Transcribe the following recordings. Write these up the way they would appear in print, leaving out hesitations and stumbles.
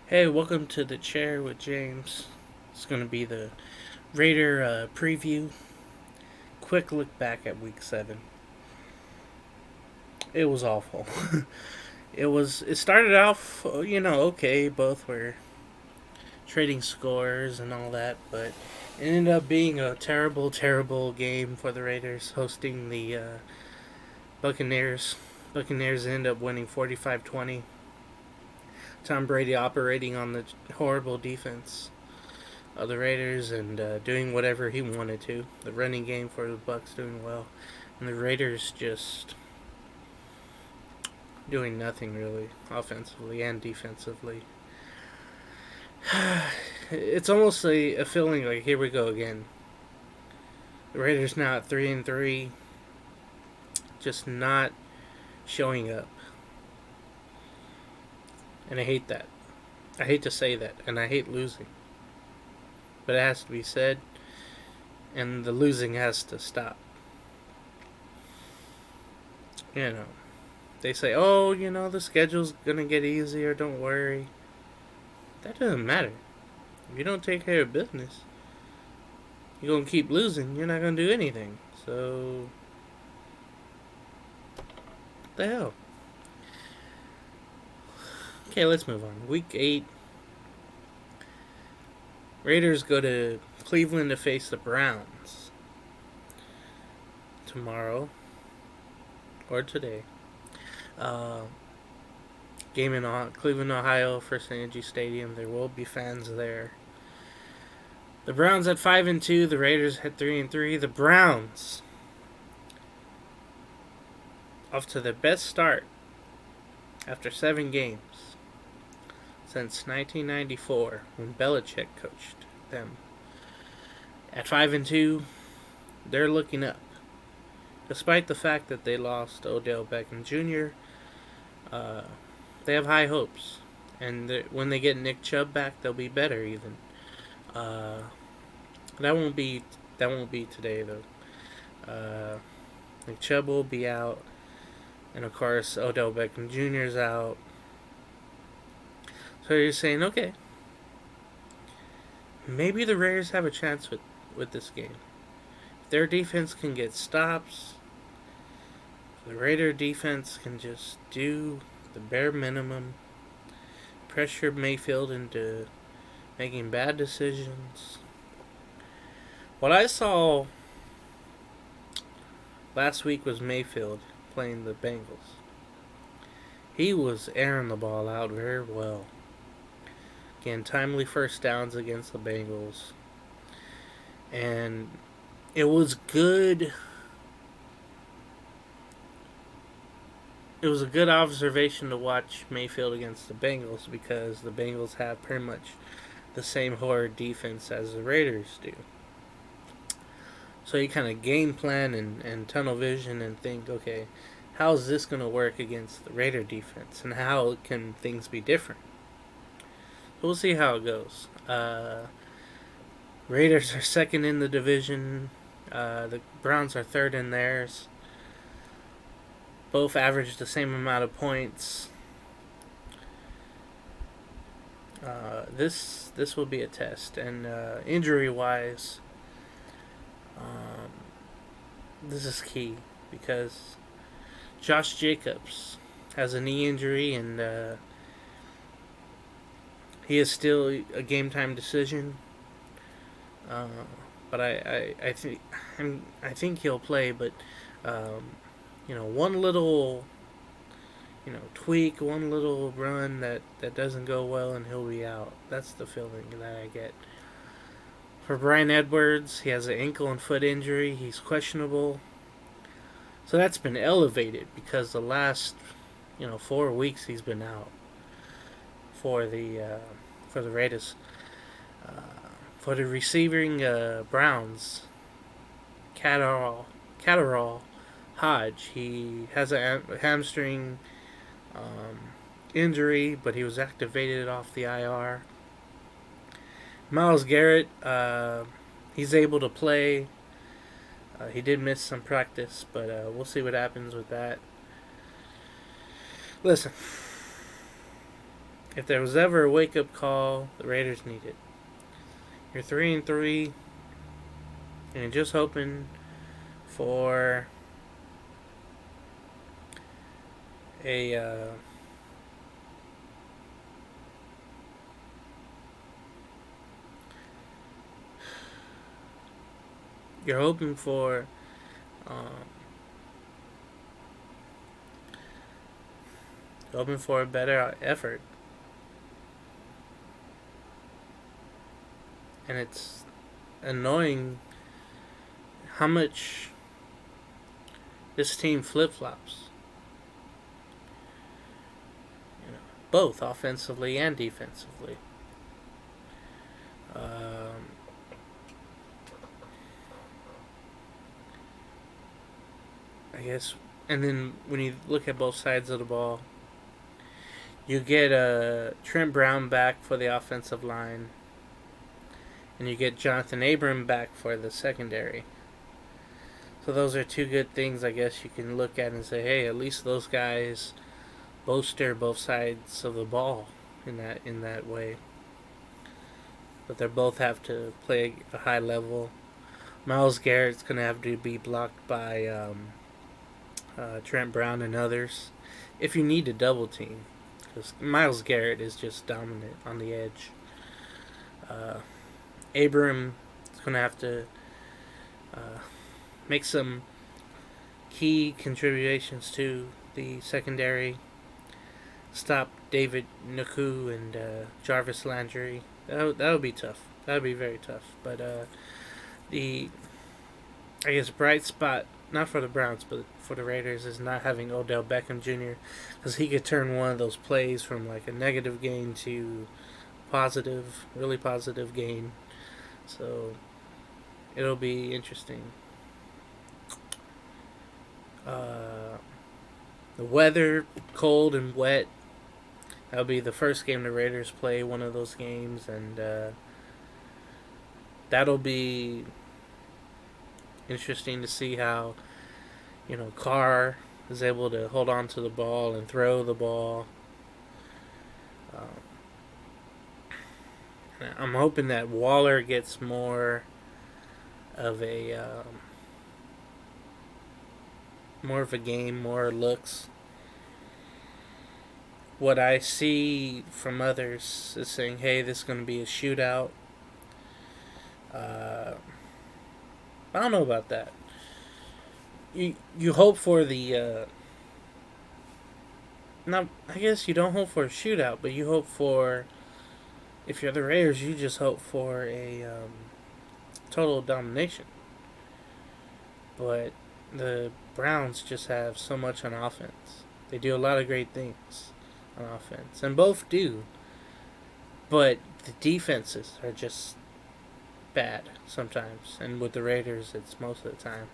Hey, welcome to the chair with James. It's going to be the Raider preview. Quick look back at Week 7. It was awful. It started off, okay. Both were trading scores and all that, but it ended up being a terrible, terrible game for the Raiders hosting the Buccaneers. Buccaneers end up winning 45-20. Tom Brady operating on the horrible defense of the Raiders and doing whatever he wanted to. The running game for the Bucks doing well, and the Raiders just doing nothing really offensively and defensively. It's almost a feeling like here we go again. The Raiders now at 3-3, just not showing up, and I hate that. I hate to say that, and I hate losing, but it has to be said, and the losing has to stop. You know, they say, oh, the schedule's gonna get easier, don't worry. That doesn't matter. If you don't take care of business, you're gonna keep losing. You're not gonna do anything. So, what the hell? Okay, let's move on. Week 8. Raiders go to Cleveland to face the Browns tomorrow or today. Uh, Game in Cleveland, Ohio, First Energy Stadium. There will be fans there. The Browns at 5-2. The Raiders at 3-3. The Browns off to their best start after 7 games since 1994 when Belichick coached them. At 5-2, they're looking up, despite the fact that they lost Odell Beckham Jr. They have high hopes, and when they get Nick Chubb back, they'll be better even. Uh, that won't be today though. Nick Chubb will be out, and of course Odell Beckham Jr.'s out. So you're saying, okay, maybe the Raiders have a chance with this game. If their defense can get stops, the Raider defense can just do the bare minimum, pressure Mayfield into making bad decisions. What I saw last week was Mayfield playing the Bengals. He was airing the ball out very well. Again, timely first downs against the Bengals. And it was good. It was a good observation to watch Mayfield against the Bengals because the Bengals have pretty much the same horror defense as the Raiders do. So you kind of game plan and tunnel vision and think, okay, how is this going to work against the Raider defense and how can things be different? So we'll see how it goes. Raiders are second in the division. The Browns are third in theirs. Both averaged the same amount of points. This will be a test, and injury wise, this is key because Josh Jacobs has a knee injury, and he is still a game time decision. But I think he'll play, but one little tweak, one little run that doesn't go well, and he'll be out. That's the feeling that I get. For Bryan Edwards, he has an ankle and foot injury. He's questionable. So that's been elevated because the last 4 weeks he's been out for the Raiders. For the receiving Browns, Catterall Hodge, he has a hamstring injury, but he was activated off the IR. Myles Garrett, he's able to play. He did miss some practice, but we'll see what happens with that. Listen, if there was ever a wake-up call, the Raiders need it. You're 3-3, and you're just hoping for a you're hoping for um, a better effort, and it's annoying how much this team flip-flops, both offensively and defensively. I guess, and then when you look at both sides of the ball, you get Trent Brown back for the offensive line, and you get Jonathan Abram back for the secondary. So those are two good things, I guess, you can look at and say, hey, at least those guys bolster both sides of the ball in that way. But they both have to play a high level. Myles Garrett's going to have to be blocked by Trent Brown and others if you need to double team, because Myles Garrett is just dominant on the edge. Abram is going to have to make some key contributions to the secondary. Stop David Njoku and Jarvis Landry. That would be tough. That would be very tough. But the bright spot, not for the Browns, but for the Raiders, is not having Odell Beckham Jr., because he could turn one of those plays from like a negative gain to positive, really positive gain. So it'll be interesting. The weather, cold and wet. That'll be the first game the Raiders play, one of those games, and that'll be interesting to see how, Carr is able to hold on to the ball and throw the ball. I'm hoping that Waller gets more of a game, more looks. What I see from others is saying, hey, this is going to be a shootout. I don't know about that. You hope for the I guess you don't hope for a shootout, but you hope for, if you're the Raiders, you just hope for a total domination. But the Browns just have so much on offense. They do a lot of great things on offense, and both do. But the defenses are just bad sometimes, and with the Raiders, it's most of the time.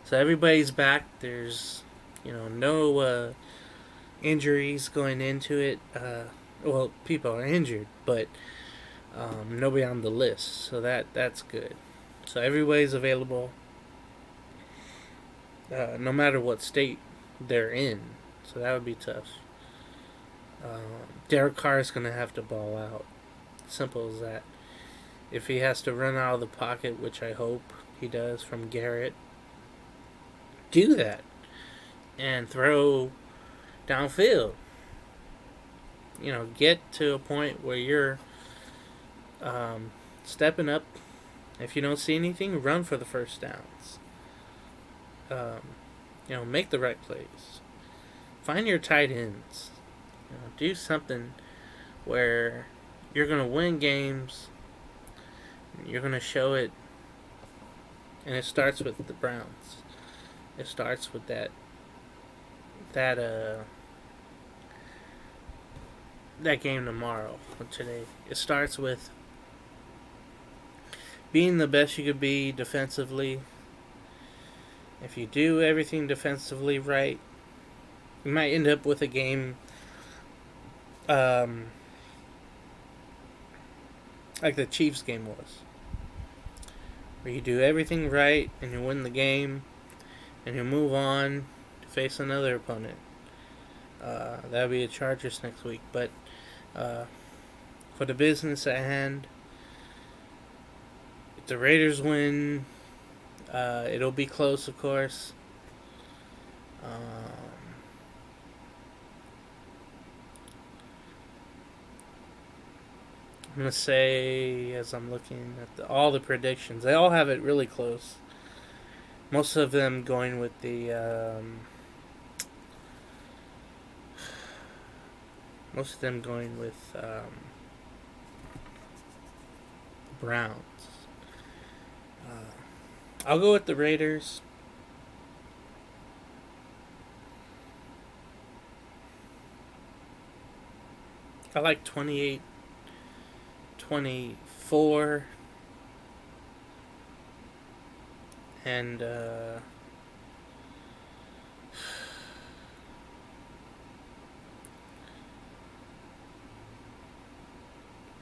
So everybody's back. There's, no injuries going into it. Well, people are injured, but nobody on the list, so that's good. So everybody's available, no matter what state they're in. So that would be tough. Derek Carr is going to have to ball out. Simple as that. If he has to run out of the pocket, which I hope he does from Garrett, do that. And throw downfield. Get to a point where you're stepping up. If you don't see anything, run for the first downs. Make the right plays. Find your tight ends. Do something where you're going to win games. You're going to show it. And it starts with the Browns. It starts with that game tomorrow or today. It starts with being the best you could be defensively. If you do everything defensively right, you might end up with a game like the Chiefs game was, where you do everything right and you win the game and you move on face another opponent. That'll be the Chargers next week. But uh, for the business at hand, if the Raiders win, it'll be close, of course. I'm gonna say, as I'm looking at all the predictions, they all have it really close. Most of them going with the Browns. I'll go with the Raiders. I like 28-24. And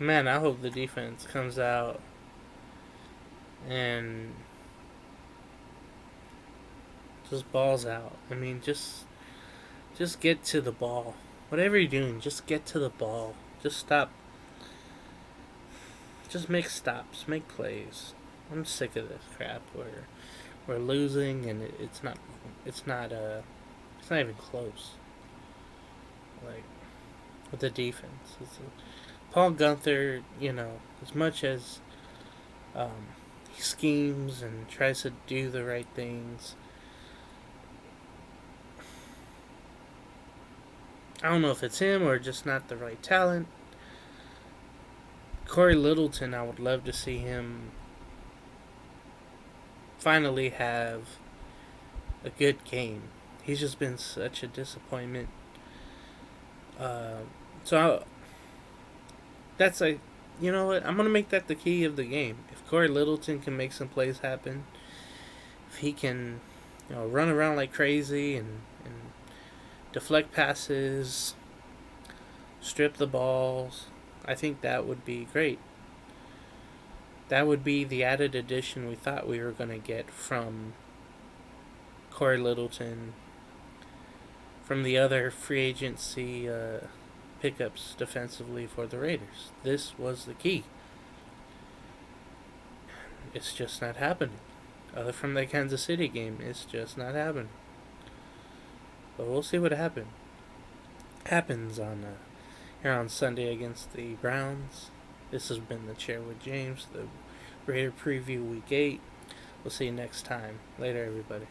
man, I hope the defense comes out and just balls out. I mean, just get to the ball. Whatever you're doing, just get to the ball. Just stop. Just make stops, make plays. I'm sick of this crap where we're losing and it's not even close. Like with the defense, Paul Gunther, as much as he schemes and tries to do the right things, I don't know if it's him or just not the right talent. Corey Littleton, I would love to see him finally have a good game. He's just been such a disappointment. So that's you know what? I'm gonna make that the key of the game. If Corey Littleton can make some plays happen, if he can, run around like crazy and deflect passes, strip the balls, I think that would be great. That would be the added addition we thought we were going to get from Corey Littleton, from the other free agency pickups defensively for the Raiders. This was the key. It's just not happening. Other from the Kansas City game, it's just not happening. But we'll see what happens on here on Sunday against the Browns. This has been the Chair with James, the Raider Preview Week 8. We'll see you next time. Later, everybody.